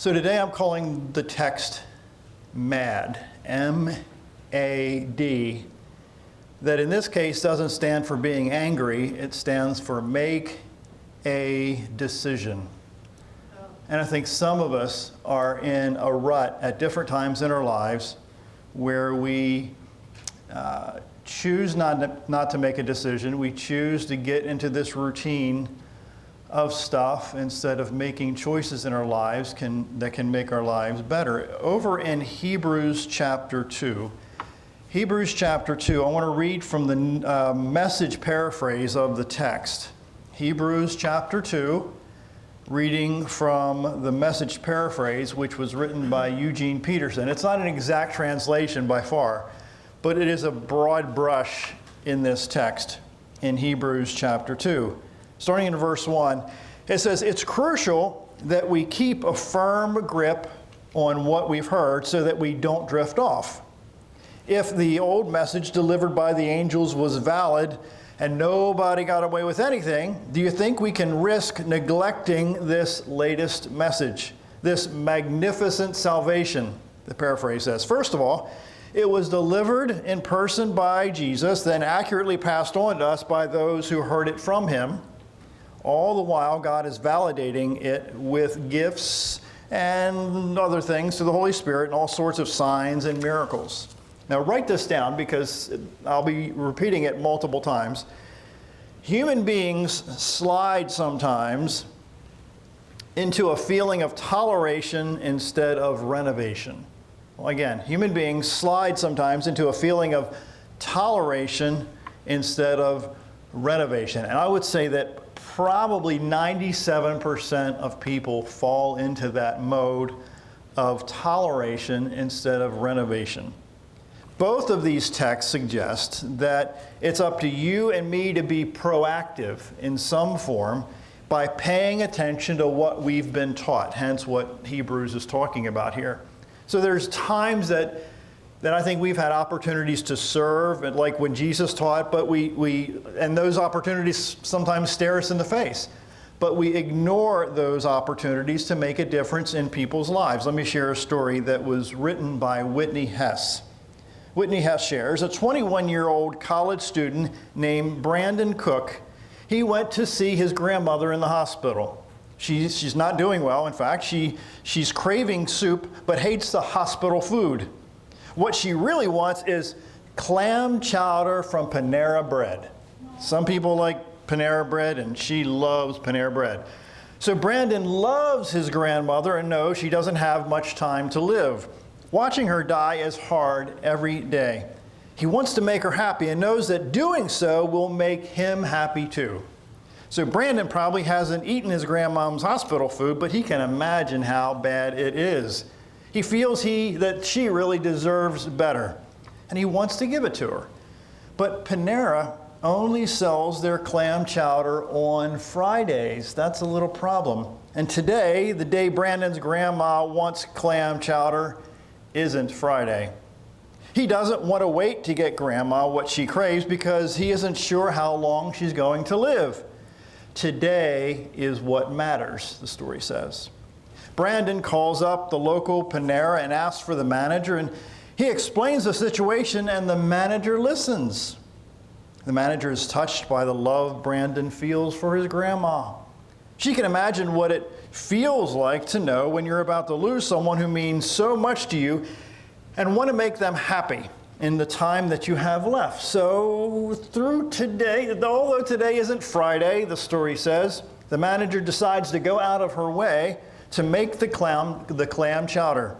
So today I'm calling the text M.A.D, M-A-D, that in this case doesn't stand for being angry, it stands for make a decision. And I think some of us are in a rut at different times in our lives where we choose not to make a decision. We choose to get into this routine of stuff instead of making choices in our lives that can make our lives better. Over in Hebrews chapter 2, I want to read from the Message paraphrase of the text. Hebrews chapter 2, reading from the Message paraphrase, which was written by Eugene Peterson. It's not an exact translation by far, but it is a broad brush in this text in Hebrews chapter 2. Starting in verse 1, it says, "It's crucial that we keep a firm grip on what we've heard so that we don't drift off. If the old message delivered by the angels was valid and nobody got away with anything, do you think we can risk neglecting this latest message, this magnificent salvation?" The paraphrase says. First of all, it was delivered in person by Jesus, then accurately passed on to us by those who heard it from him. All the while, God is validating it with gifts and other things to the Holy Spirit and all sorts of signs and miracles. Now, write this down because I'll be repeating it multiple times. Human beings slide sometimes into a feeling of toleration instead of renovation. Well, again, human beings slide sometimes into a feeling of toleration instead of renovation. And I would say that probably 97% of people fall into that mode of toleration instead of renovation. Both of these texts suggest that it's up to you and me to be proactive in some form by paying attention to what we've been taught, hence what Hebrews is talking about here. So there's times that I think we've had opportunities to serve, and like when Jesus taught, but and those opportunities sometimes stare us in the face. But we ignore those opportunities to make a difference in people's lives. Let me share a story that was written by Whitney Hess. Whitney Hess shares, a 21-year-old college student named Brandon Cook, he went to see his grandmother in the hospital. She's not doing well. In fact, she's craving soup, but hates the hospital food. What she really wants is clam chowder from Panera Bread. Some people like Panera Bread, and she loves Panera Bread. So Brandon loves his grandmother and knows she doesn't have much time to live. Watching her die is hard every day. He wants to make her happy and knows that doing so will make him happy too. So Brandon probably hasn't eaten his grandmom's hospital food, but he can imagine how bad it is. He feels that she really deserves better, and he wants to give it to her. But Panera only sells their clam chowder on Fridays. That's a little problem. And today, the day Brandon's grandma wants clam chowder, isn't Friday. He doesn't want to wait to get grandma what she craves because he isn't sure how long she's going to live. Today is what matters, the story says. Brandon calls up the local Panera and asks for the manager, and he explains the situation, and the manager listens. The manager is touched by the love Brandon feels for his grandma. She can imagine what it feels like to know when you're about to lose someone who means so much to you and want to make them happy in the time that you have left. So through today, although today isn't Friday, the story says, the manager decides to go out of her way to make the clam chowder.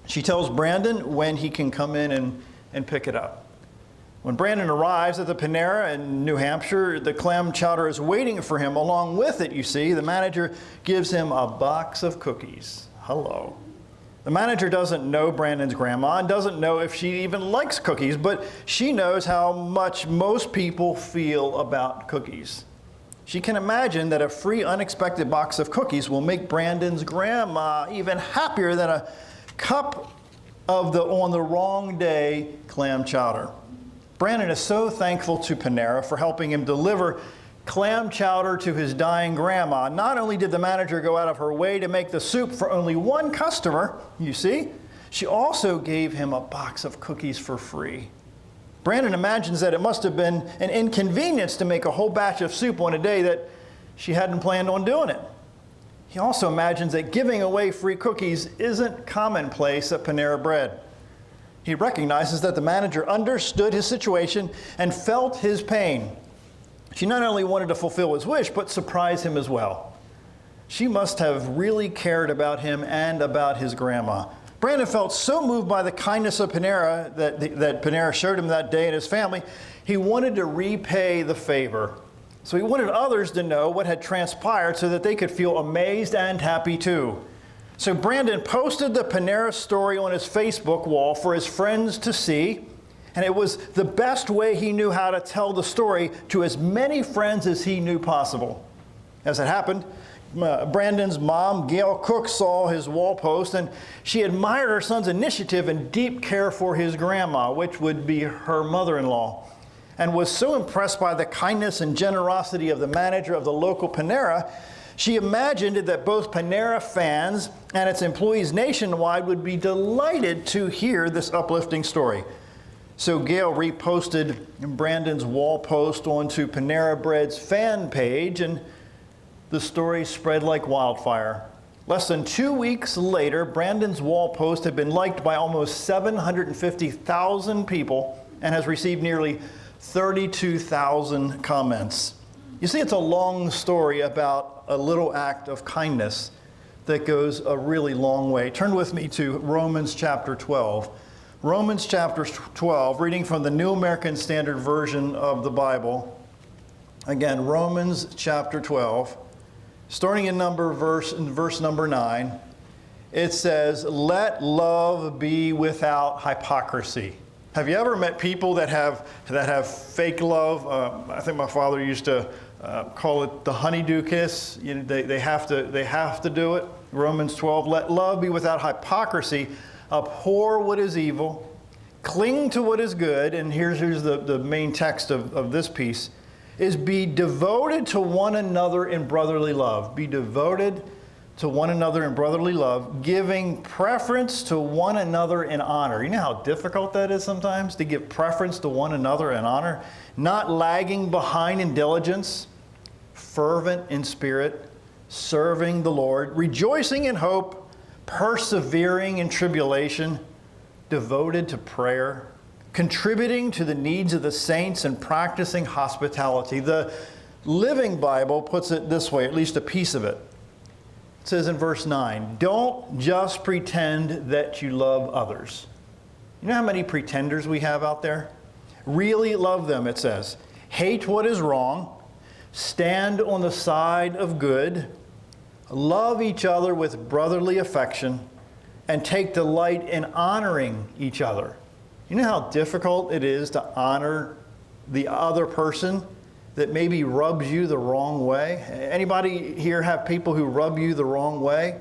She tells Brandon when he can come in and pick it up. When Brandon arrives at the Panera in New Hampshire, the clam chowder is waiting for him. Along with it, you see, the manager gives him a box of cookies. Hello. The manager doesn't know Brandon's grandma and doesn't know if she even likes cookies, but she knows how much most people feel about cookies. She can imagine that a free, unexpected box of cookies will make Brandon's grandma even happier than a cup of the on the wrong day clam chowder. Brandon is so thankful to Panera for helping him deliver clam chowder to his dying grandma. Not only did the manager go out of her way to make the soup for only one customer, you see, she also gave him a box of cookies for free. Brandon imagines that it must have been an inconvenience to make a whole batch of soup on a day that she hadn't planned on doing it. He also imagines that giving away free cookies isn't commonplace at Panera Bread. He recognizes that the manager understood his situation and felt his pain. She not only wanted to fulfill his wish, but surprise him as well. She must have really cared about him and about his grandma. Brandon felt so moved by the kindness of Panera that Panera showed him that day and his family, he wanted to repay the favor. So he wanted others to know what had transpired so that they could feel amazed and happy too. So Brandon posted the Panera story on his Facebook wall for his friends to see, and it was the best way he knew how to tell the story to as many friends as he knew possible. As it happened, Brandon's mom, Gail Cook, saw his wall post, and she admired her son's initiative and deep care for his grandma, which would be her mother-in-law, and was so impressed by the kindness and generosity of the manager of the local Panera, she imagined that both Panera fans and its employees nationwide would be delighted to hear this uplifting story. So Gail reposted Brandon's wall post onto Panera Bread's fan page, and the story spread like wildfire. Less than 2 weeks later, Brandon's wall post had been liked by almost 750,000 people and has received nearly 32,000 comments. You see, it's a long story about a little act of kindness that goes a really long way. Turn with me to Romans chapter 12. Romans chapter 12, reading from the New American Standard Version of the Bible. Again, Romans chapter 12. Starting in verse number 9, it says, "Let love be without hypocrisy." Have you ever met people that have fake love? I think my father used to call it the honeydew kiss. You know, they have to do it. Romans 12, "Let love be without hypocrisy. Abhor what is evil. Cling to what is good." And here's the main text of this piece. Is be devoted to one another in brotherly love. Be devoted to one another in brotherly love, giving preference to one another in honor. You know how difficult that is sometimes to give preference to one another in honor? Not lagging behind in diligence, fervent in spirit, serving the Lord, rejoicing in hope, persevering in tribulation, devoted to prayer, contributing to the needs of the saints, and practicing hospitality. The Living Bible puts it this way, at least a piece of it. It says in verse 9, "Don't just pretend that you love others." You know how many pretenders we have out there? Really love them, it says. Hate what is wrong. Stand on the side of good. Love each other with brotherly affection. And take delight in honoring each other. You know how difficult it is to honor the other person that maybe rubs you the wrong way? Anybody here have people who rub you the wrong way,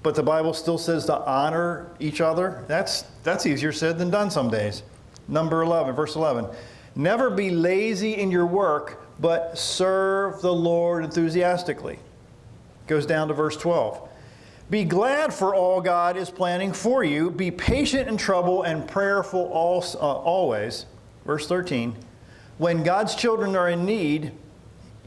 but the Bible still says to honor each other? That's easier said than done some days. Number 11, verse 11. "Never be lazy in your work, but serve the Lord enthusiastically." Goes down to verse 12. "Be glad for all God is planning for you. Be patient in trouble and prayerful always." Verse 13. "When God's children are in need,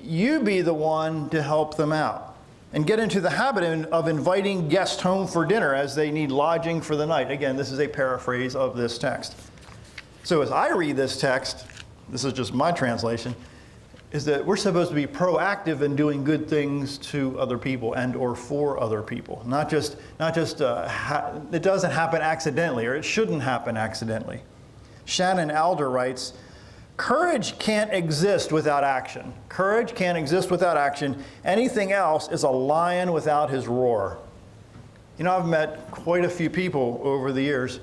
you be the one to help them out. And get into the habit of inviting guests home for dinner as they need lodging for the night." Again, this is a paraphrase of this text. So as I read this text, this is just my translation, is that we're supposed to be proactive in doing good things to other people and or for other people. Not just it doesn't happen accidentally, or it shouldn't happen accidentally. Shannon Elder writes, "Courage can't exist without action. Courage can't exist without action. Anything else is a lion without his roar." You know, I've met quite a few people over the years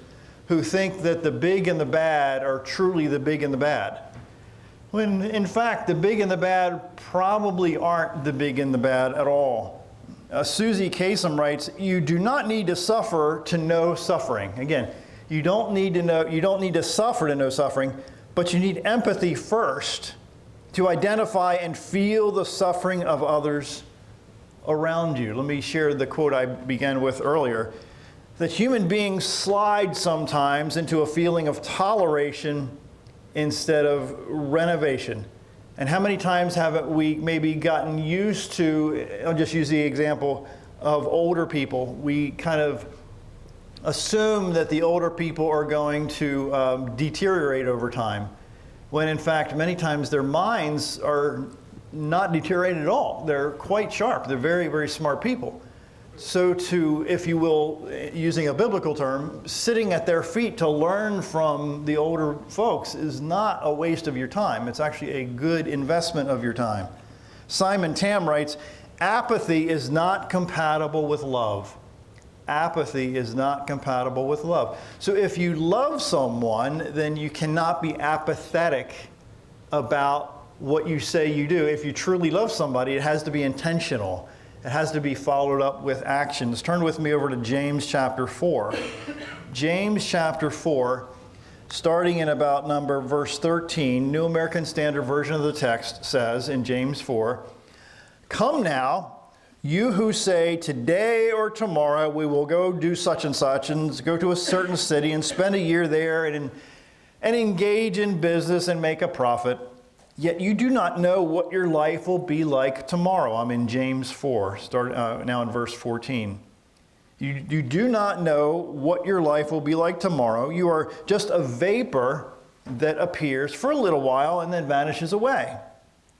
who think that the big and the bad are truly the big and the bad, when in fact the big and the bad probably aren't the big and the bad at all. Suzy Kassem writes, "You do not need to suffer to know suffering." Again, you don't need to suffer to know suffering, but you need empathy first to identify and feel the suffering of others around you. Let me share the quote I began with earlier, that human beings slide sometimes into a feeling of toleration instead of renovation. And how many times haven't we maybe gotten used to, I'll just use the example of older people. We kind of assume that the older people are going to deteriorate over time, when in fact many times their minds are not deteriorated at all. They're quite sharp. They're very, very smart people. So to, if you will, using a biblical term, sitting at their feet to learn from the older folks is not a waste of your time. It's actually a good investment of your time. Simon Tam writes, apathy is not compatible with love. Apathy is not compatible with love. So if you love someone, then you cannot be apathetic about what you say you do. If you truly love somebody, it has to be intentional. It has to be followed up with actions. Turn with me over to James chapter 4. James chapter 4, starting in about verse 13, New American Standard Version of the text says in James 4, "Come now, you who say, today or tomorrow we will go do such and go to a certain city and spend a year there and engage in business and make a profit. Yet you do not know what your life will be like tomorrow." I'm in James 4, now in verse 14. You do not know what your life will be like tomorrow. You are just a vapor that appears for a little while and then vanishes away.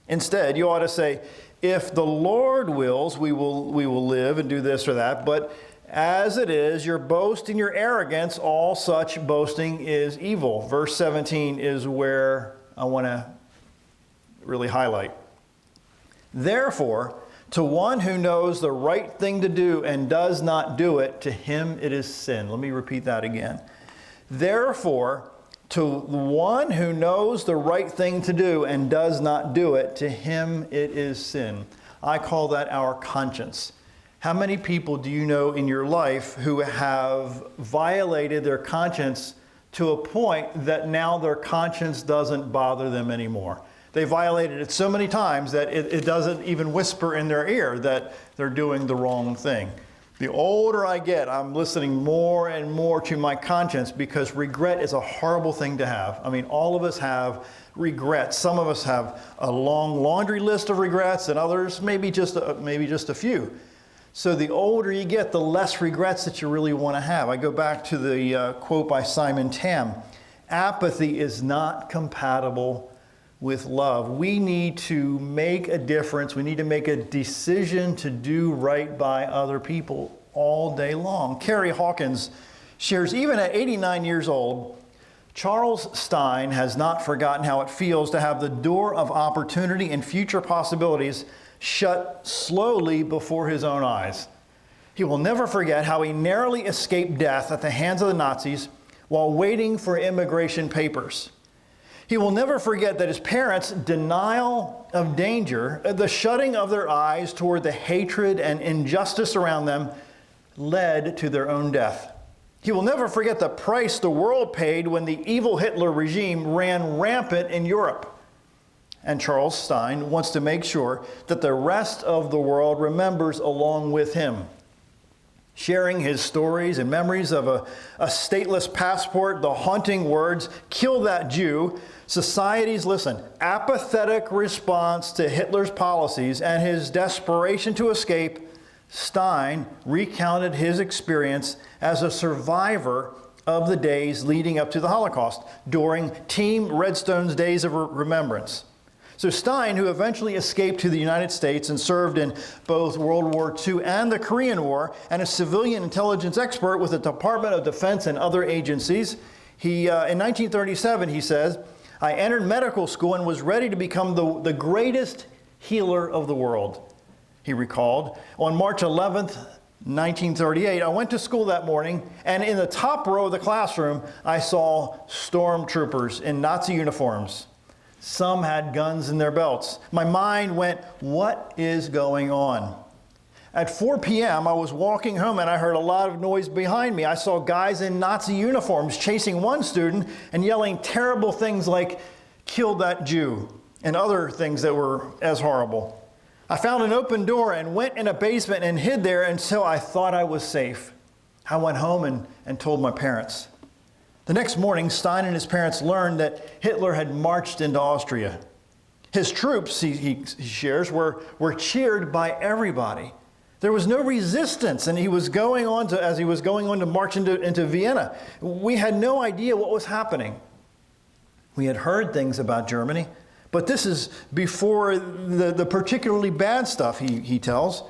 Instead, you ought to say, if the Lord wills, we will live and do this or that. But as it is, your boast and your arrogance, all such boasting is evil. Verse 17 is where I want to really highlight. Therefore, to one who knows the right thing to do and does not do it, to him it is sin. Let me repeat that again. Therefore, to one who knows the right thing to do and does not do it, to him it is sin. I call that our conscience. How many people do you know in your life who have violated their conscience to a point that now their conscience doesn't bother them anymore? They violated it so many times that it doesn't even whisper in their ear that they're doing the wrong thing. The older I get, I'm listening more and more to my conscience, because regret is a horrible thing to have. I mean, all of us have regrets. Some of us have a long laundry list of regrets, and others maybe just a few. So the older you get, the less regrets that you really want to have. I go back to the quote by Simon Tam. Apathy is not compatible with love. We need to make a difference. We need to make a decision to do right by other people all day long. Carrie Hawkins shares, even at 89 years old, Charles Stein has not forgotten how it feels to have the door of opportunity and future possibilities shut slowly before his own eyes. He will never forget how he narrowly escaped death at the hands of the Nazis while waiting for immigration papers. He will never forget that his parents' denial of danger, the shutting of their eyes toward the hatred and injustice around them, led to their own death. He will never forget the price the world paid when the evil Hitler regime ran rampant in Europe. And Charles Stein wants to make sure that the rest of the world remembers along with him. Sharing his stories and memories of a stateless passport, the haunting words, "Kill that Jew," society's, apathetic response to Hitler's policies and his desperation to escape, Stein recounted his experience as a survivor of the days leading up to the Holocaust during Team Redstone's Days of Remembrance. So Stein, who eventually escaped to the United States and served in both World War II and the Korean War, and a civilian intelligence expert with the Department of Defense and other agencies, in 1937, he says, "I entered medical school and was ready to become the greatest healer of the world." He recalled, on March 11th, 1938, I went to school that morning, and in the top row of the classroom, I saw stormtroopers in Nazi uniforms. Some had guns in their belts. My mind went, what is going on? At 4 p.m., I was walking home and I heard a lot of noise behind me. I saw guys in Nazi uniforms chasing one student and yelling terrible things like, "Kill that Jew." and other things that were as horrible. I found an open door and went in a basement and hid there until I thought I was safe. I went home and told my parents. The next morning, Stein and his parents learned that Hitler had marched into Austria. His troops, he shares, were cheered by everybody. There was no resistance, and as he was going on to march into Vienna. We had no idea what was happening. We had heard things about Germany, but this is before the particularly bad stuff, he tells.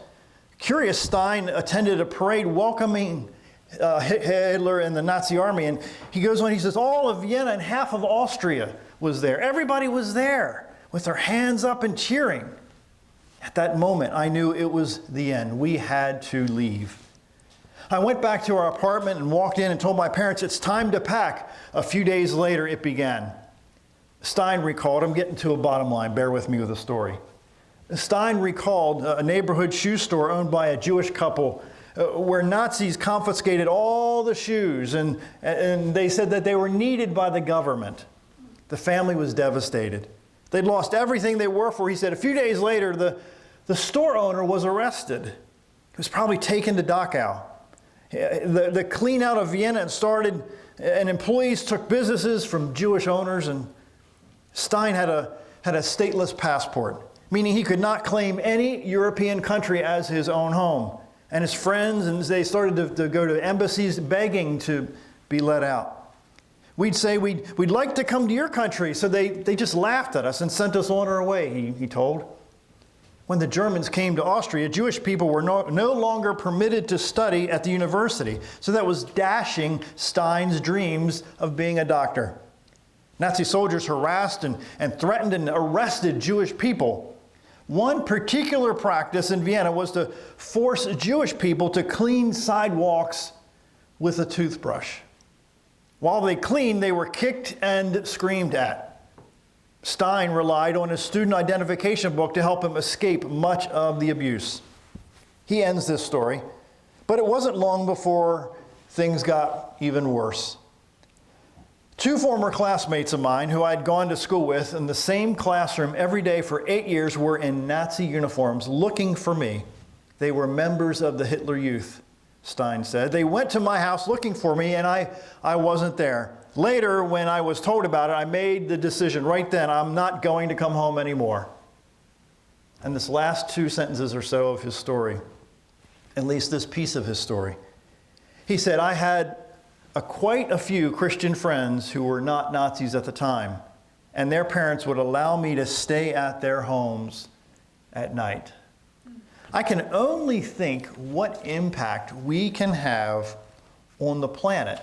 Curious, Stein attended a parade welcoming Hitler and the Nazi army, and he goes on, he says, all of Vienna and half of Austria was there. Everybody was there with their hands up and cheering. At that moment, I knew it was the end. We had to leave. I went back to our apartment and walked in and told my parents it's time to pack. A few days later, it began. Stein recalled, I'm getting to a bottom line, bear with me with the story. Stein recalled a neighborhood shoe store owned by a Jewish couple where Nazis confiscated all the shoes, and they said that they were needed by the government. The family was devastated. They'd lost everything they were for. He said a few days later, the store owner was arrested. He was probably taken to Dachau. The clean out of Vienna started, and employees took businesses from Jewish owners, and Stein had a stateless passport, meaning he could not claim any European country as his own home. And his friends, and they started to go to embassies begging to be let out. We'd say, we'd like to come to your country. So they just laughed at us and sent us on our way, he told. When the Germans came to Austria, Jewish people were no longer permitted to study at the university. So that was dashing Stein's dreams of being a doctor. Nazi soldiers harassed and threatened and arrested Jewish people. One particular practice in Vienna was to force Jewish people to clean sidewalks with a toothbrush. While they cleaned, they were kicked and screamed at. Stein relied on his student identification book to help him escape much of the abuse. He ends this story, but it wasn't long before things got even worse. Two former classmates of mine who I'd gone to school with in the same classroom every day for 8 years were in Nazi uniforms looking for me. They were members of the Hitler Youth, Stein said. They went to my house looking for me, and I wasn't there. Later, when I was told about it, I made the decision right then, I'm not going to come home anymore. And this last 2 sentences or so of his story, at least this piece of his story, he said, I had quite a few Christian friends who were not Nazis at the time, and their parents would allow me to stay at their homes at night. I can only think what impact we can have on the planet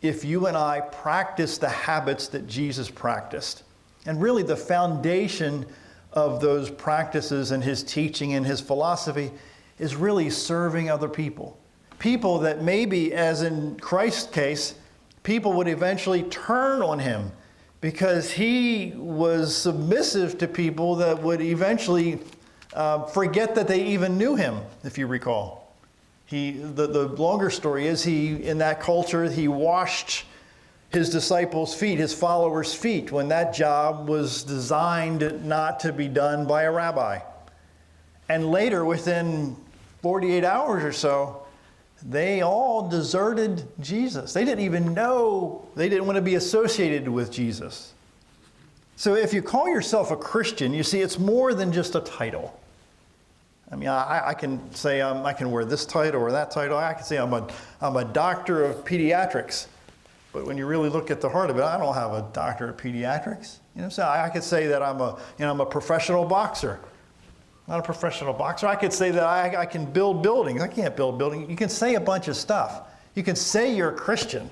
if you and I practice the habits that Jesus practiced. And really the foundation of those practices and his teaching and his philosophy is really serving other people. People that maybe, as in Christ's case, people would eventually turn on him because he was submissive to people that would eventually forget that they even knew him, if you recall. The longer story is in that culture, he washed his disciples' feet, his followers' feet, when that job was designed not to be done by a rabbi. And later, within 48 hours or so, they all deserted Jesus. They didn't even know, they didn't want to be associated with Jesus. So if you call yourself a Christian, you see, it's more than just a title. I mean, I can say I can wear this title or that title. I can say I'm a doctor of pediatrics. But when you really look at the heart of it, I don't have a doctor of pediatrics. You know, so I could say that I'm a professional boxer. Not a professional boxer. I could say that I can build buildings. I can't build buildings. You can say a bunch of stuff. You can say you're a Christian.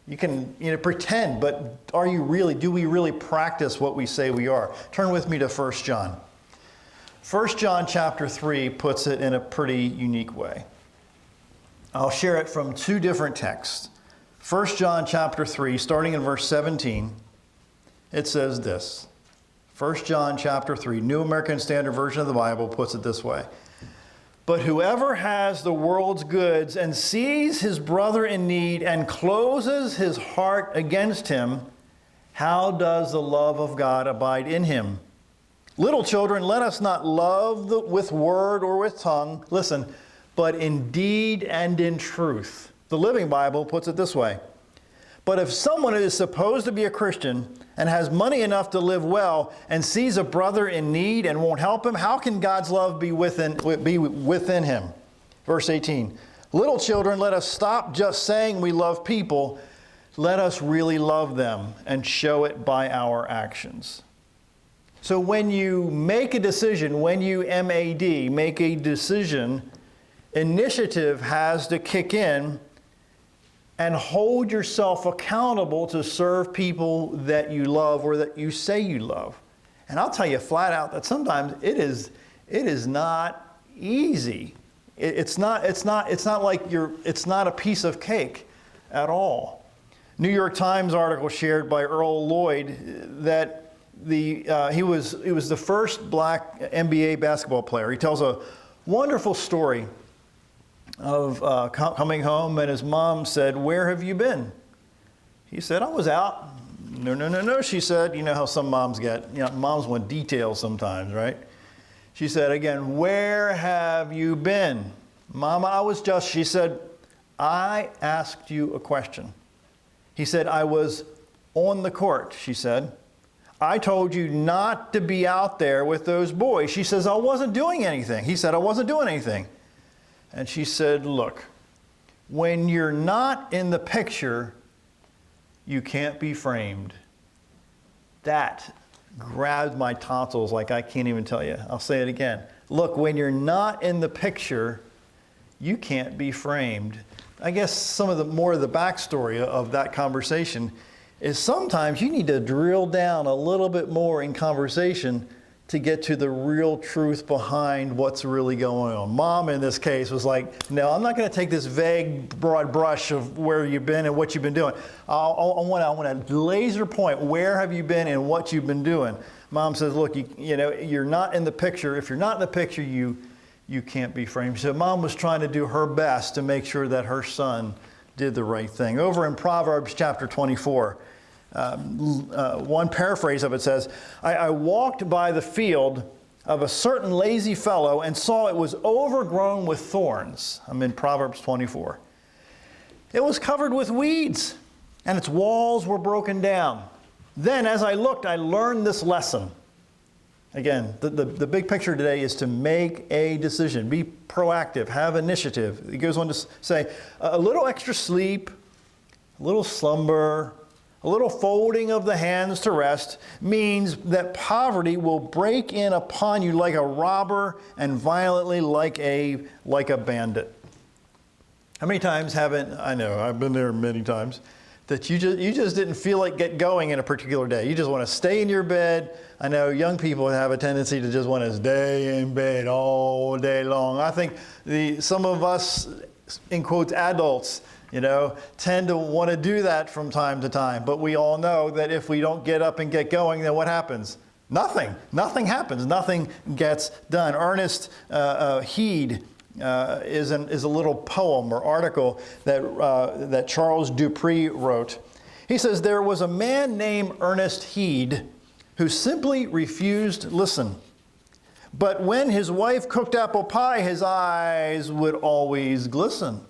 You can pretend, but do we really practice what we say we are? Turn with me to 1 John. 1 John chapter 3 puts it in a pretty unique way. I'll share it from 2 different texts. 1 John chapter 3, starting in verse 17, it says this. 1 John chapter 3, New American Standard Version of the Bible puts it this way. But whoever has the world's goods and sees his brother in need and closes his heart against him, how does the love of God abide in him? Little children, let us not love with word or with tongue, listen, but in deed and in truth. The Living Bible puts it this way. But if someone is supposed to be a Christian and has money enough to live well and sees a brother in need and won't help him, how can God's love be within him? Verse 18, little children, let us stop just saying we love people. Let us really love them and show it by our actions. So when you make a decision, when you M.A.D, make a decision, initiative has to kick in and hold yourself accountable to serve people that you love or that you say you love. And I'll tell you flat out that sometimes it is not easy. It's not a piece of cake at all. New York Times article shared by Earl Lloyd that he was the first black NBA basketball player. He tells a wonderful story of coming home, and his mom said, "Where have you been?" He said, "I was out." No, she said. You know how some moms get. Moms want details sometimes, right? She said again, "Where have you been?" "Mama, she said, "I asked you a question." He said, "I was on the court," she said. "I told you not to be out there with those boys." She says, "I wasn't doing anything." He said, "I wasn't doing anything." And she said, "Look, when you're not in the picture, you can't be framed." That grabbed my tonsils like I can't even tell you. I'll say it again. Look, when you're not in the picture, you can't be framed. I guess some of the more of the backstory of that conversation is sometimes you need to drill down a little bit more in conversation to get to the real truth behind what's really going on. Mom, in this case, was like, "No, I'm not going to take this vague, broad brush of where you've been and what you've been doing. I want to laser point, where have you been and what you've been doing?" Mom says, "Look, you're not in the picture. If you're not in the picture, you can't be framed." So Mom was trying to do her best to make sure that her son did the right thing. Over in Proverbs chapter 24, one paraphrase of it says, I walked by the field of a certain lazy fellow and saw it was overgrown with thorns. I'm in Proverbs 24. It was covered with weeds, and its walls were broken down. Then, as I looked, I learned this lesson. Again, the big picture today is to make a decision. Be proactive. Have initiative. It goes on to say, a little extra sleep, a little slumber, a little folding of the hands to rest means that poverty will break in upon you like a robber and violently like a bandit. How many times I know, I've been there many times, that you just didn't feel like get going in a particular day. You just want to stay in your bed. I know young people have a tendency to just want to stay in bed all day long. I think some of us, in quotes, adults, tend to want to do that from time to time. But we all know that if we don't get up and get going, then what happens? Nothing. Nothing happens. Nothing gets done. Ernest Heed is a little poem or article that Charles Dupree wrote. He says, there was a man named Ernest Heed who simply refused to listen. But when his wife cooked apple pie, his eyes would always glisten.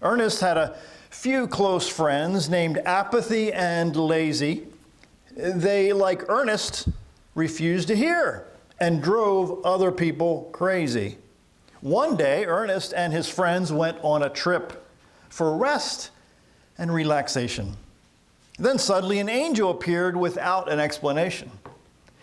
Ernest had a few close friends named Apathy and Lazy. They, like Ernest, refused to hear and drove other people crazy. One day, Ernest and his friends went on a trip for rest and relaxation. Then suddenly an angel appeared without an explanation.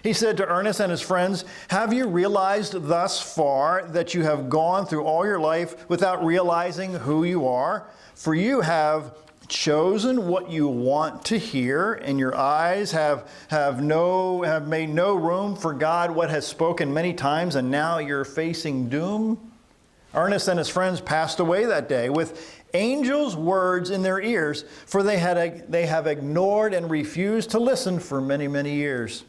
He said to Ernest and his friends, "Have you realized thus far that you have gone through all your life without realizing who you are? For you have chosen what you want to hear, and your eyes have made no room for God, what has spoken many times, and now you're facing doom?" Ernest and his friends passed away that day with angels' words in their ears, for they have ignored and refused to listen for many, many years.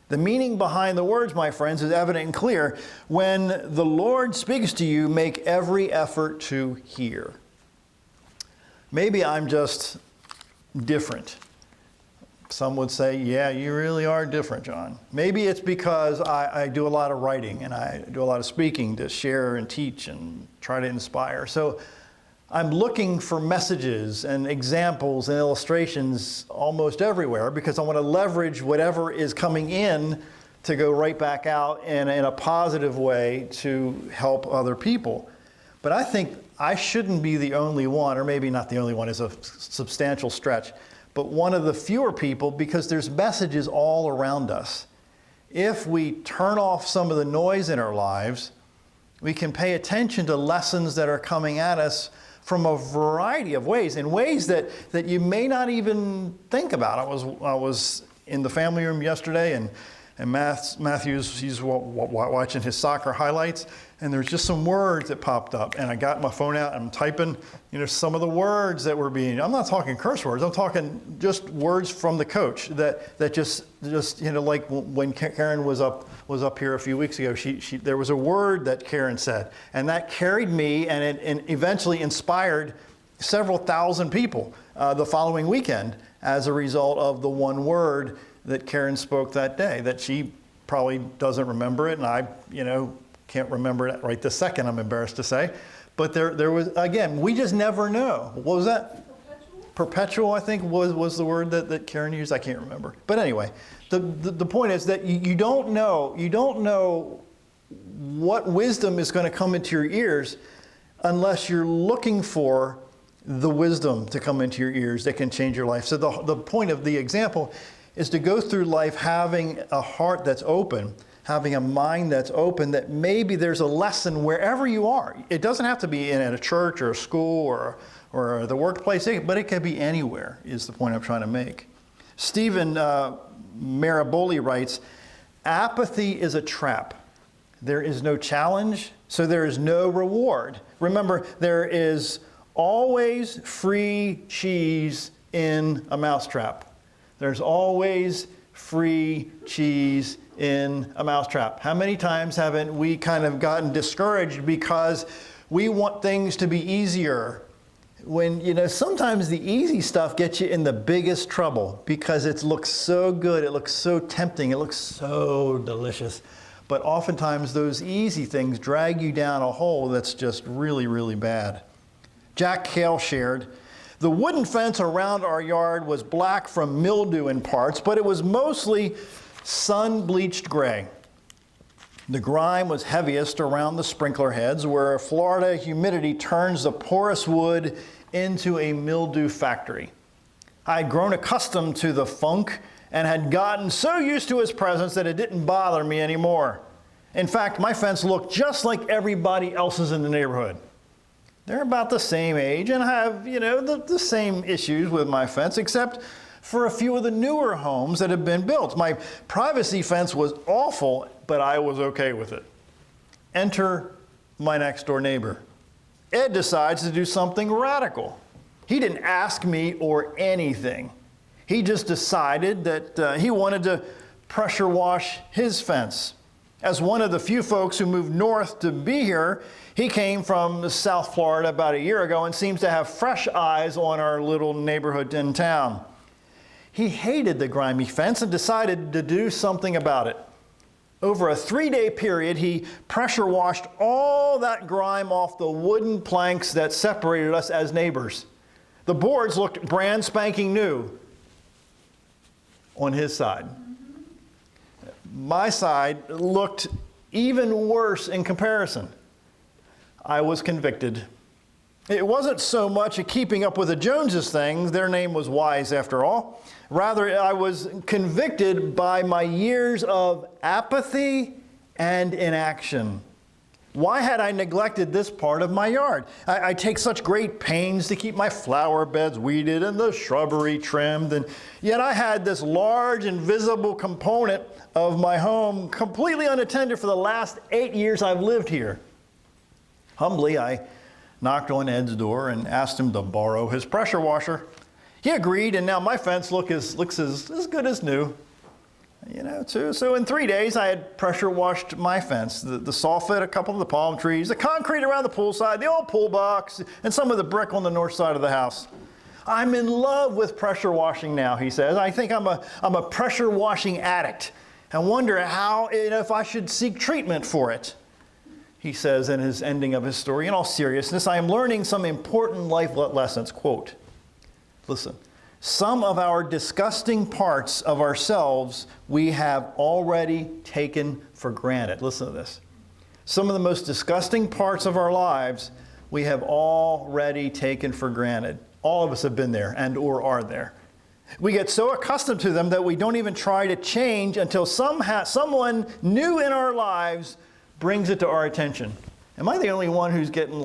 The meaning behind the words, my friends, is evident and clear. When the Lord speaks to you, make every effort to hear. Maybe I'm just different. Some would say, yeah, you really are different, John. Maybe it's because I do a lot of writing and I do a lot of speaking to share and teach and try to inspire. So I'm looking for messages and examples and illustrations almost everywhere because I want to leverage whatever is coming in to go right back out in a positive way to help other people. But I think I shouldn't be the only one, or maybe not the only one is a substantial stretch, but one of the fewer people, because there's messages all around us. If we turn off some of the noise in our lives, we can pay attention to lessons that are coming at us from a variety of ways, in ways that you may not even think about. I was in the family room yesterday, and Matthew's, he's watching his soccer highlights, and there's just some words that popped up, and I got my phone out and I'm typing, some of the words that were being, I'm not talking curse words, I'm talking just words from the coach that just like when Karen was up here a few weeks ago, there was a word that Karen said, and that carried me, and it eventually inspired several thousand people the following weekend as a result of the one word that Karen spoke that day, that she probably doesn't remember it, and I, can't remember it right this second, I'm embarrassed to say. But there was, again, we just never know. What was that? Perpetual, I think, was the word that Karen used. I can't remember. But anyway, the point is that you don't know what wisdom is going to come into your ears unless you're looking for the wisdom to come into your ears that can change your life. So the point of the example is to go through life having a heart that's open, having a mind that's open, that maybe there's a lesson wherever you are. It doesn't have to be in a church or a school or the workplace, but it could be anywhere, is the point I'm trying to make. Stephen Maraboli writes, apathy is a trap. There is no challenge, so there is no reward. Remember, there is always free cheese in a mousetrap. There's always free cheese in a mousetrap. How many times haven't we kind of gotten discouraged because we want things to be easier? When, sometimes the easy stuff gets you in the biggest trouble because it looks so good, it looks so tempting, it looks so delicious. But oftentimes those easy things drag you down a hole that's just really, really bad. Jack Hale shared, the wooden fence around our yard was black from mildew in parts, but it was mostly sun-bleached gray. The grime was heaviest around the sprinkler heads, where Florida humidity turns the porous wood into a mildew factory. I had grown accustomed to the funk and had gotten so used to its presence that it didn't bother me anymore. In fact, my fence looked just like everybody else's in the neighborhood. They're about the same age and have, the same issues with my fence, except for a few of the newer homes that have been built. My privacy fence was awful, but I was okay with it. Enter my next door neighbor. Ed decides to do something radical. He didn't ask me or anything. He just decided that he wanted to pressure wash his fence. As one of the few folks who moved north to be here, he came from South Florida about a year ago and seems to have fresh eyes on our little neighborhood in town. He hated the grimy fence and decided to do something about it. Over a 3-day period, he pressure washed all that grime off the wooden planks that separated us as neighbors. The boards looked brand spanking new on his side. My side looked even worse in comparison. I was convicted. It wasn't so much a keeping up with the Joneses thing. Their name was Wise after all. Rather, I was convicted by my years of apathy and inaction. Why had I neglected this part of my yard? I take such great pains to keep my flower beds weeded and the shrubbery trimmed, and yet I had this large invisible component of my home completely unattended for the last 8 years I've lived here. Humbly, I knocked on Ed's door and asked him to borrow his pressure washer. He agreed, and now my fence looks as good as new. So in 3 days, I had pressure washed my fence, the soffit, a couple of the palm trees, the concrete around the poolside, the old pool box, and some of the brick on the north side of the house. I'm in love with pressure washing now, he says. I think I'm a pressure washing addict. I wonder how, if I should seek treatment for it. He says in his ending of his story, in all seriousness, I am learning some important life lessons. Quote, listen, some of our disgusting parts of ourselves we have already taken for granted. Listen to this. Some of the most disgusting parts of our lives we have already taken for granted. All of us have been there and or are there. We get so accustomed to them that we don't even try to change until someone new in our lives brings it to our attention. Am I the only one who's getting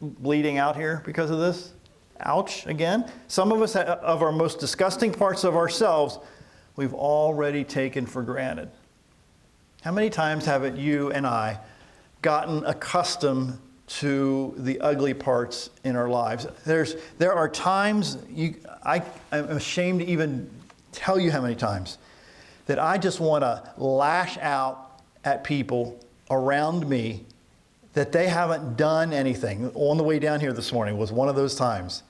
bleeding out here because of this? Ouch, again. Some of us, of our most disgusting parts of ourselves, we've already taken for granted. How many times have you and I gotten accustomed to the ugly parts in our lives? There are times, I'm ashamed to even tell you how many times, that I just want to lash out at people around me that they haven't done anything. On the way down here this morning was one of those times.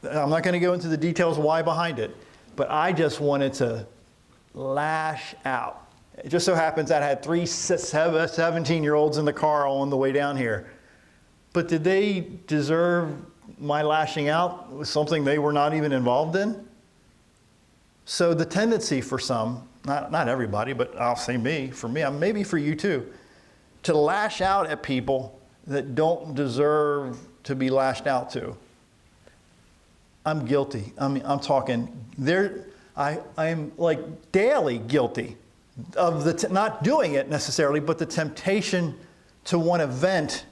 I'm not going to go into the details why behind it, but I just wanted to lash out. It just so happens that I had 3 17-year-olds in the car on the way down here. But did they deserve my lashing out with something they were not even involved in? So the tendency for some, not everybody, but I'll say for me, maybe for you too, to lash out at people that don't deserve to be lashed out to. I'm guilty. I'm talking there. I'm daily guilty of not doing it necessarily, but the temptation to want to vent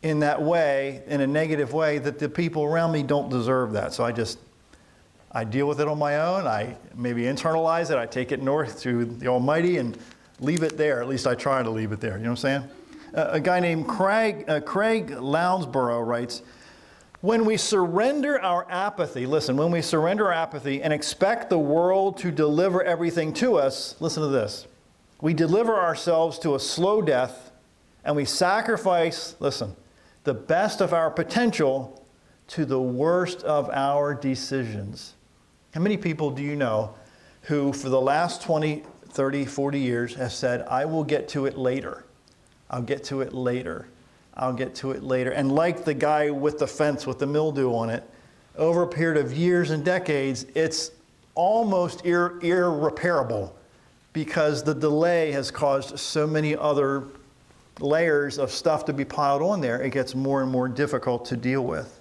in that way, in a negative way, that the people around me don't deserve that. So I deal with it on my own. I maybe internalize it. I take it north to the Almighty and leave it there. At least I try to leave it there. You know what I'm saying? A guy named Craig Lounsborough writes, when we surrender our apathy, listen, when we surrender our apathy and expect the world to deliver everything to us, listen to this, we deliver ourselves to a slow death and we sacrifice, listen, the best of our potential to the worst of our decisions. How many people do you know who for the last 20, 30, 40 years have said, I will get to it later. I'll get to it later. I'll get to it later. And like the guy with the fence with the mildew on it, over a period of years and decades, it's almost irreparable because the delay has caused so many other layers of stuff to be piled on there. It gets more and more difficult to deal with.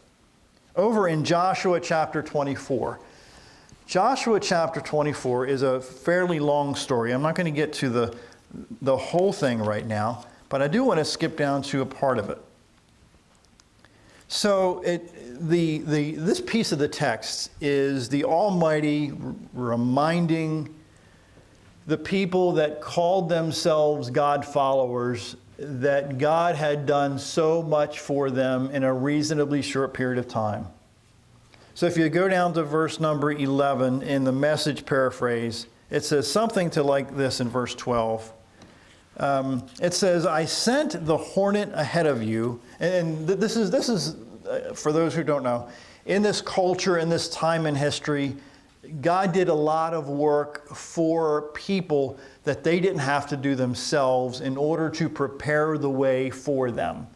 Over in Joshua chapter 24. Joshua chapter 24 is a fairly long story. I'm not going to get to the whole thing right now, but I do want to skip down to a part of it. So this piece of the text is the Almighty reminding the people that called themselves God followers that God had done so much for them in a reasonably short period of time. So if you go down to verse number 11 in the Message paraphrase, it says something to like this in verse 12. It says, I sent the hornet ahead of you. And this is for those who don't know, in this culture, in this time in history, God did a lot of work for people that they didn't have to do themselves in order to prepare the way for them.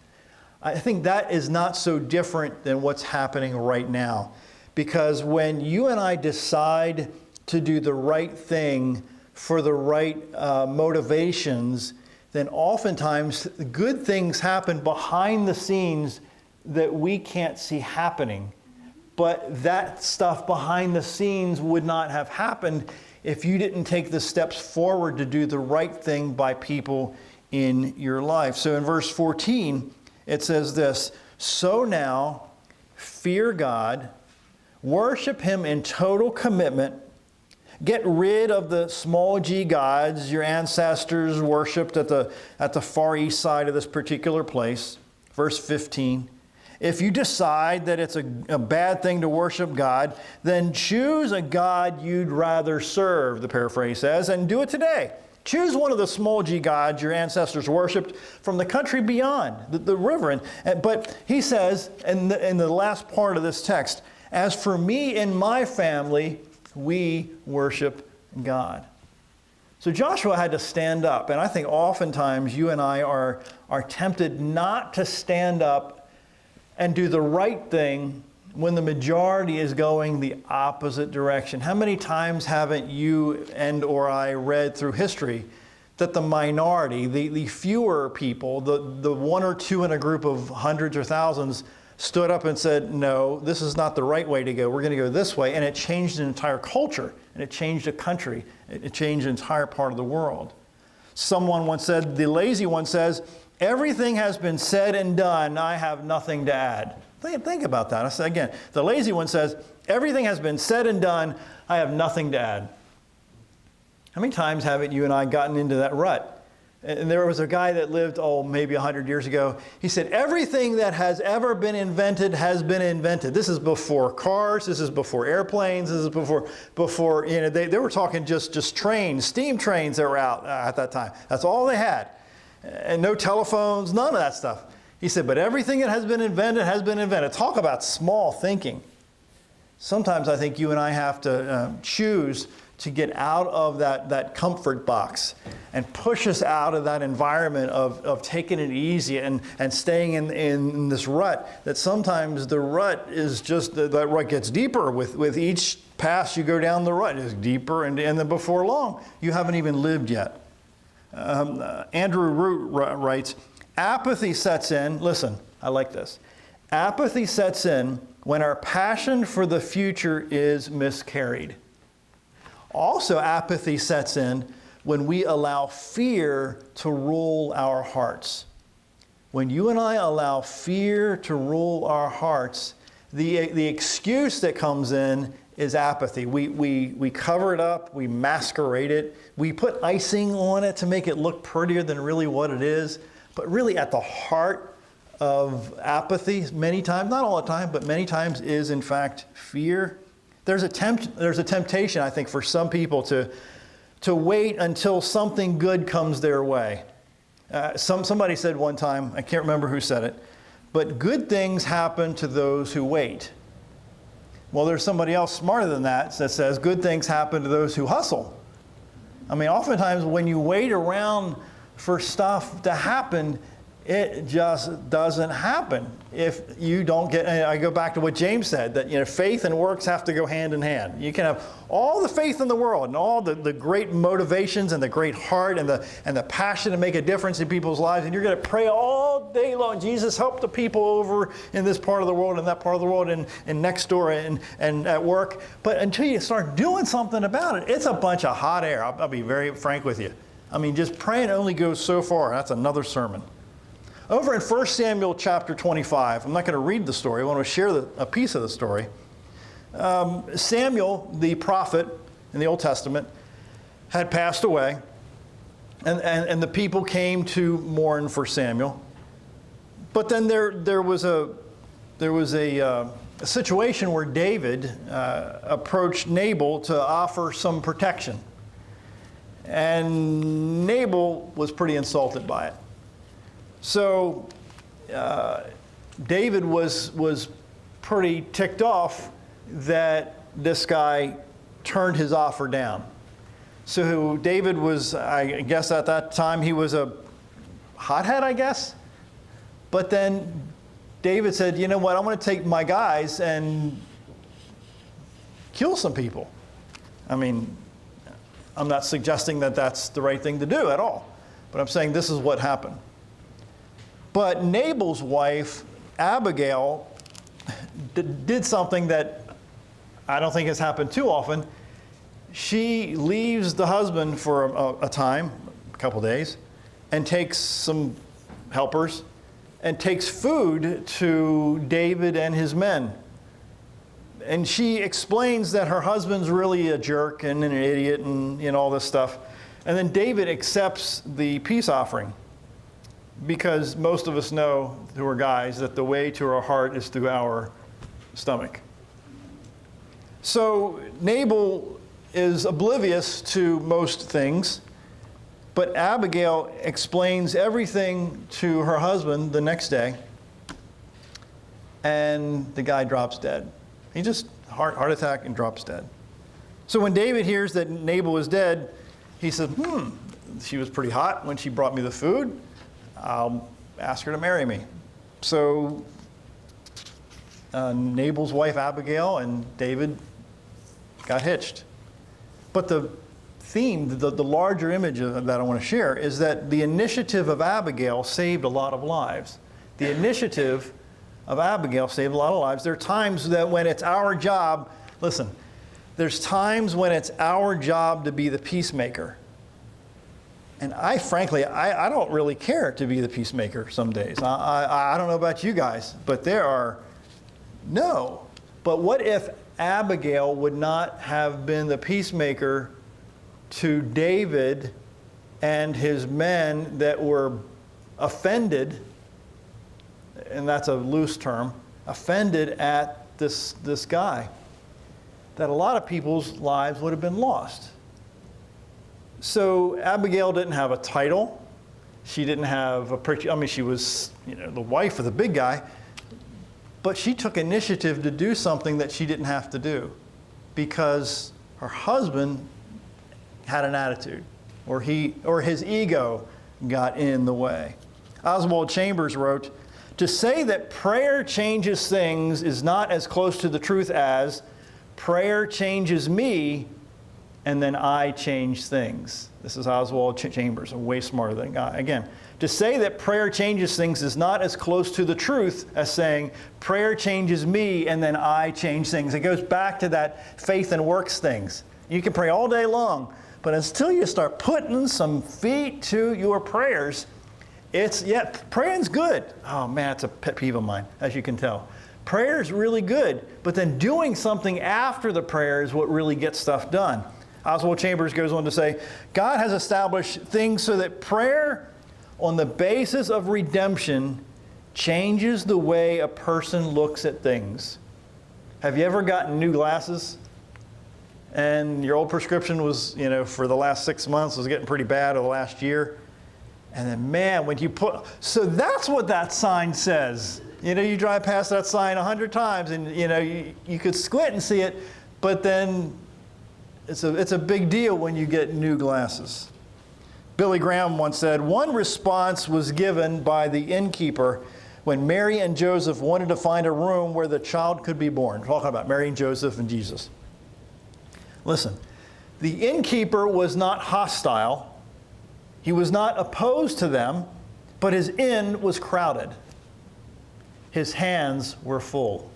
I think that is not so different than what's happening right now. Because when you and I decide to do the right thing for the right motivations, then oftentimes good things happen behind the scenes that we can't see happening. But that stuff behind the scenes would not have happened if you didn't take the steps forward to do the right thing by people in your life. So in verse 14, it says this, so now fear God, worship Him in total commitment, get rid of the small g gods your ancestors worshipped at the far east side of this particular place. Verse 15. If you decide that it's a bad thing to worship God, then choose a God you'd rather serve, the paraphrase says, and do it today. Choose one of the small g gods your ancestors worshipped from the country beyond, the river. But he says, in the last part of this text, As for me and my family, we worship God. So Joshua had to stand up, and I think oftentimes you and I are tempted not to stand up and do the right thing when the majority is going the opposite direction. How many times haven't you and or I read through history that the minority, the fewer people, the one or two in a group of hundreds or thousands stood up and said, no, this is not the right way to go. We're going to go this way. And it changed an entire culture, and it changed a country. It changed an entire part of the world. Someone once said, the lazy one says, everything has been said and done. I have nothing to add. Think about that. I say again, the lazy one says, everything has been said and done. I have nothing to add. How many times haven't you and I gotten into that rut? And there was a guy that lived, maybe 100 years ago. He said, everything that has ever been invented has been invented. This is before cars. This is before airplanes. This is before they were talking just trains, steam trains that were out at that time. That's all they had. And no telephones, none of that stuff. He said, but everything that has been invented has been invented. Talk about small thinking. Sometimes I think you and I have to choose to get out of that comfort box and push us out of that environment of taking it easy and staying in this rut, that sometimes the rut is just, that rut gets deeper with each pass you go down the rut. It's deeper, and then before long, you haven't even lived yet. Andrew Root writes, apathy sets in, listen, I like this. Apathy sets in when our passion for the future is miscarried. Also, apathy sets in when we allow fear to rule our hearts. When you and I allow fear to rule our hearts, the excuse that comes in is apathy. We cover it up, we masquerade it, we put icing on it to make it look prettier than really what it is. But really at the heart of apathy, many times, not all the time, but many times is in fact fear. There's a temptation, I think, for some people to wait until something good comes their way. Somebody said one time, I can't remember who said it, but good things happen to those who wait. Well, there's somebody else smarter than that says good things happen to those who hustle. I mean, oftentimes when you wait around for stuff to happen, it just doesn't happen if you don't get, and I go back to what James said, that faith and works have to go hand in hand. You can have all the faith in the world and all the great motivations and the great heart and the passion to make a difference in people's lives, and you're going to pray all day long, Jesus, help the people over in this part of the world and that part of the world and next door and at work. But until you start doing something about it, it's a bunch of hot air. I'll be very frank with you. I mean, just praying only goes so far. That's another sermon. Over in 1 Samuel chapter 25, I'm not going to read the story. I want to share a piece of the story. Samuel, the prophet in the Old Testament, had passed away, and the people came to mourn for Samuel. But then there was a situation where David approached Nabal to offer some protection. And Nabal was pretty insulted by it. So David was pretty ticked off that this guy turned his offer down. So David was, I guess at that time, he was a hothead, I guess. But then David said, you know what, I'm going to take my guys and kill some people. I mean, I'm not suggesting that that's the right thing to do at all. But I'm saying this is what happened. But Nabal's wife, Abigail, did something that I don't think has happened too often. She leaves the husband for a time, a couple days, and takes some helpers and takes food to David and his men. And she explains that her husband's really a jerk and an idiot and all this stuff. And then David accepts the peace offering, because most of us know, who are guys, that the way to our heart is through our stomach. So Nabal is oblivious to most things, but Abigail explains everything to her husband the next day, and the guy drops dead. He just heart attack and drops dead. So when David hears that Nabal is dead, he said, she was pretty hot when she brought me the food. I'll ask her to marry me. So Nabal's wife Abigail and David got hitched. But the theme, the larger image that I want to share is that the initiative of Abigail saved a lot of lives. The initiative of Abigail saved a lot of lives. There are times that when it's our job, listen, there's times when it's our job to be the peacemaker. And I don't really care to be the peacemaker some days. I don't know about you guys, but But what if Abigail would not have been the peacemaker to David and his men that were offended, and that's a loose term, offended at this guy? That a lot of people's lives would have been lost. So Abigail didn't have a title. She didn't have she was, the wife of the big guy, but she took initiative to do something that she didn't have to do because her husband had an attitude, or his ego got in the way. Oswald Chambers wrote, "To say that prayer changes things is not as close to the truth as prayer changes me and then I change things." This is Oswald Chambers, a way smarter than guy. Again, to say that prayer changes things is not as close to the truth as saying prayer changes me and then I change things. It goes back to that faith and works things. You can pray all day long, but until you start putting some feet to your prayers, praying's good. Oh man, it's a pet peeve of mine, as you can tell. Prayer is really good, but then doing something after the prayer is what really gets stuff done. Oswald Chambers goes on to say, God has established things so that prayer on the basis of redemption changes the way a person looks at things. Have you ever gotten new glasses? And your old prescription was, for the last 6 months was getting pretty bad, or the last year. And then, man, so that's what that sign says. You drive past that sign 100 times and, you could squint and see it, but then it's a big deal when you get new glasses. Billy Graham once said, one response was given by the innkeeper when Mary and Joseph wanted to find a room where the child could be born. We're talking about Mary and Joseph and Jesus. Listen, the innkeeper was not hostile. He was not opposed to them, but his inn was crowded. His hands were full.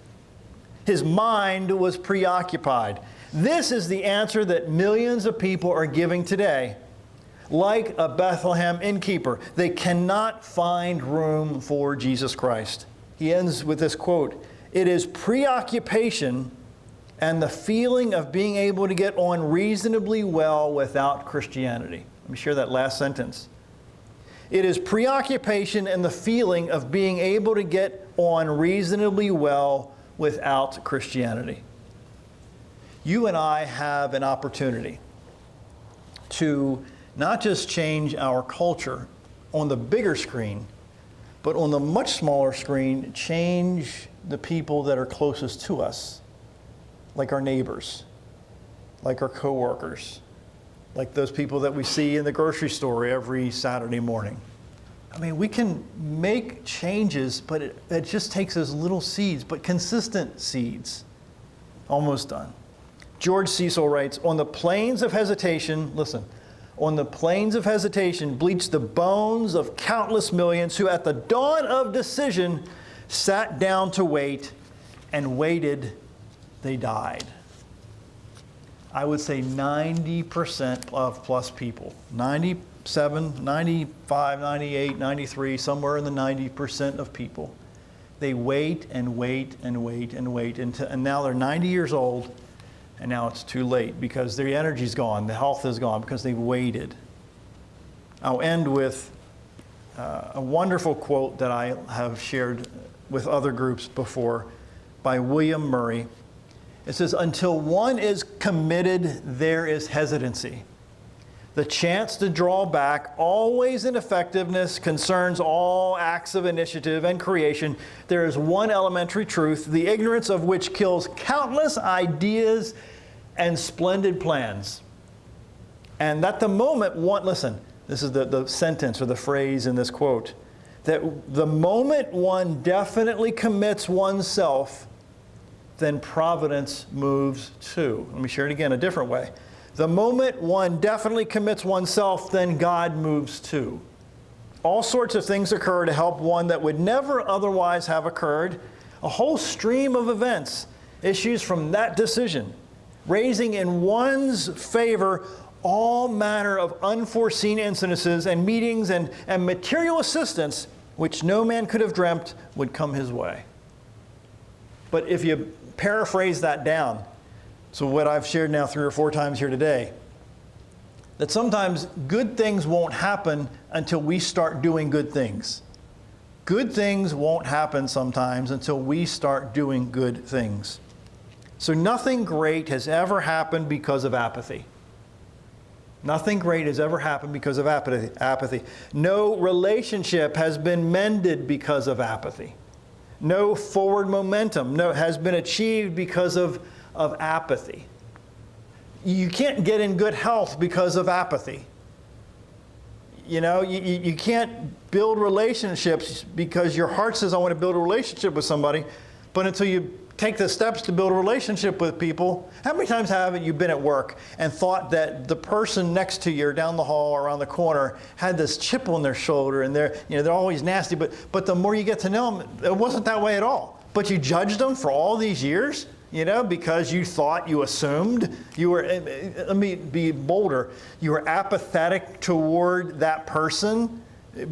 His mind was preoccupied. This is the answer that millions of people are giving today. Like a Bethlehem innkeeper, they cannot find room for Jesus Christ. He ends with this quote, "It is preoccupation and the feeling of being able to get on reasonably well without Christianity." Let me share that last sentence. It is preoccupation and the feeling of being able to get on reasonably well without Christianity. You and I have an opportunity to not just change our culture on the bigger screen, but on the much smaller screen, change the people that are closest to us, like our neighbors, like our coworkers, like those people that we see in the grocery store every Saturday morning. I mean, we can make changes, but it just takes those little seeds, but consistent seeds. Almost done. George Cecil writes, on the plains of hesitation, listen, on the plains of hesitation bleached the bones of countless millions who at the dawn of decision sat down to wait and waited, they died. I would say 90% of plus people, 97, 95, 98, 93, somewhere in the 90% of people, they wait and wait and wait and wait and now they're 90 years old. And now it's too late because their energy's gone, the health is gone because they waited. I'll end with a wonderful quote that I have shared with other groups before by William Murray. It says, until one is committed, there is hesitancy. The chance to draw back, always ineffectiveness, concerns all acts of initiative and creation. There is one elementary truth, the ignorance of which kills countless ideas and splendid plans. And that the moment one, listen, this is the sentence or the phrase in this quote, that the moment one definitely commits oneself, then providence moves too. Let me share it again a different way. The moment one definitely commits oneself, then God moves too. All sorts of things occur to help one that would never otherwise have occurred. A whole stream of events issues from that decision, raising in one's favor all manner of unforeseen incidences and meetings and material assistance which no man could have dreamt would come his way. But if you paraphrase that down, so what I've shared now 3 or 4 times here today, that sometimes good things won't happen until we start doing good things. Good things won't happen sometimes until we start doing good things. So nothing great has ever happened because of apathy. Nothing great has ever happened because of apathy. No relationship has been mended because of apathy. No forward momentum has been achieved because of apathy. You can't get in good health because of apathy. You know, you can't build relationships because your heart says, I want to build a relationship with somebody, but until you take the steps to build a relationship with people, how many times haven't you been at work and thought that the person next to you or down the hall or around the corner had this chip on their shoulder and they're always nasty, but the more you get to know them, it wasn't that way at all. But you judged them for all these years, because you thought, you assumed, let me be bolder, you were apathetic toward that person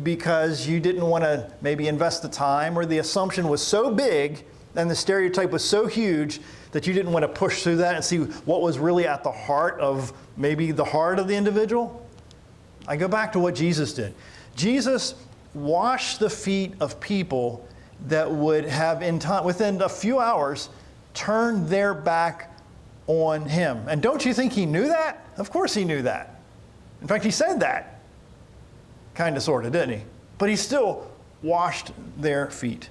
because you didn't want to maybe invest the time, or the assumption was so big and the stereotype was so huge that you didn't want to push through that and see what was really at the heart of maybe the heart of the individual. I go back to what Jesus did. Jesus washed the feet of people that would have within a few hours turned their back on him. And don't you think he knew that? Of course he knew that. In fact, he said that. Kind of, sort of, didn't he? But he still washed their feet.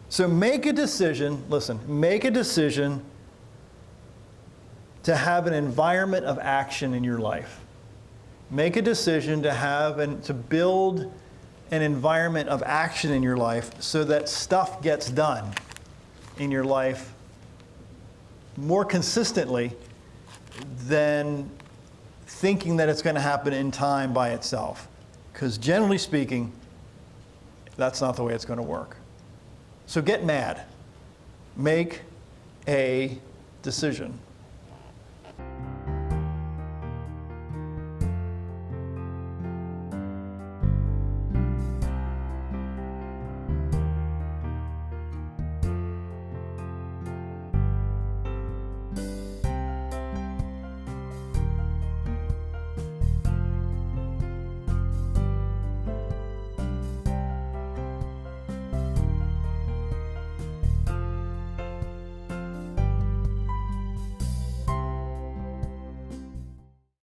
So make a decision, make a decision to have an environment of action in your life. Make a decision to have and to build an environment of action in your life so that stuff gets done in your life more consistently than thinking that it's going to happen in time by itself. Because generally speaking, that's not the way it's going to work. So get mad. Make a decision.